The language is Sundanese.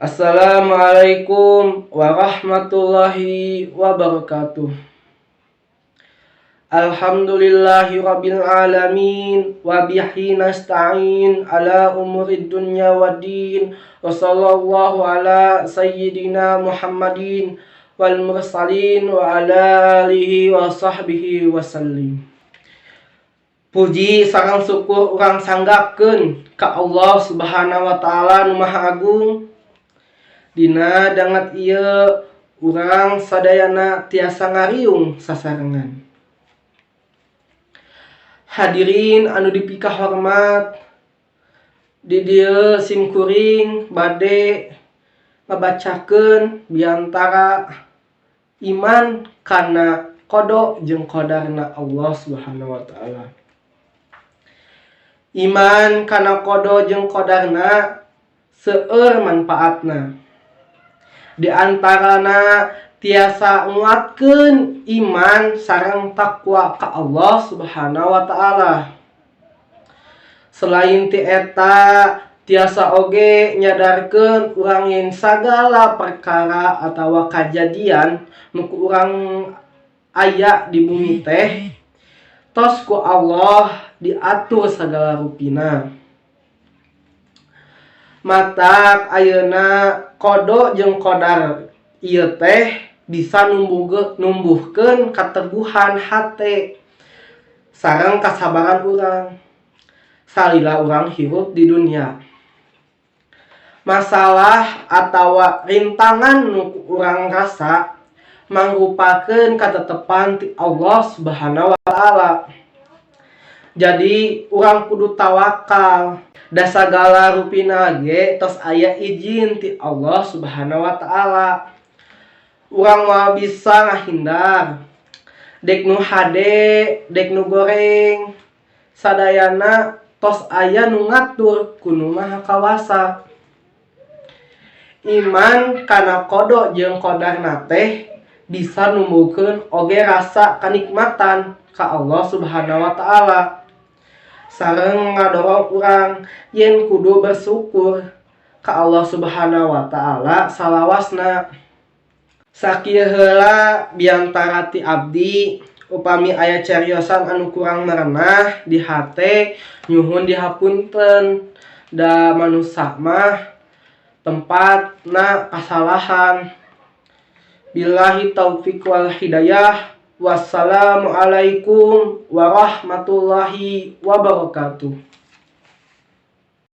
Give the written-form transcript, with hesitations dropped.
Assalamualaikum warahmatullahi wabarakatuh. Alhamdulillahi rabbil alamin wa bihi nasta'in ala umurid dunya waddin wa sallallahu ala sayyidina Muhammadin wal mursalin wa ala alihi wa sahbihi wasallim. Puji sareng syukur urang sanggapkeun ka Allah Subhanahu wa taala nu Maha Agung. Dina dangat ieu urang sadayana tiasa ngariung sasarengan. Hadirin anu dipikah hormat, di dieu simkuring bade ngabacakeun biantara iman kana qada jeung qadarna Allah Subhanahu wa taala. Iman kana qada jeung qadarna seueur manfaatna. Di antarana tiasa nguatkeun iman sareng takwa ka Allah Subhanahu wa taala. Selain ti eta tiasa oge nyadarkeun urang yen sagala perkara atawa kajadian nu ku urang aya di bumi teh tos ku Allah diatur sagala rupina. Matak ayeuna qada jeung qadar ieu teh bisa numbuhkeun kateguhan hate sareng kasabaran urang salila urang hirup di dunia. Masalah atawa rintangan nu urang rasa mangrupakeun katetepan ti Allah Subhanahu wa taala. Jadi urang kudu tawakal. Da sagala rupina ge tos aya izin ti Allah Subhanahu wa taala. Urang moal bisa ngahindar. Dek nu hade, dek nu goreng, sadayana tos aya nu ngatur ku Nu Maha Kawasa. Iman kana qada jeung qadarna teh bisa numbuhkeun oge rasa kanikmatan ka Allah Subhanahu wa taala. Sareng ngadorong urang yen kudu bersyukur ka Allah Subhanahu wa taala salawasna. Sakieu heula biantara ti abdi upami aya cariosan anu kurang marenah di hate nyuhun dihapunten. Da manusa mah tempatna kasalahan. Billahi taufiq wal hidayah. Wassalamualaikum warahmatullahi wabarakatuh.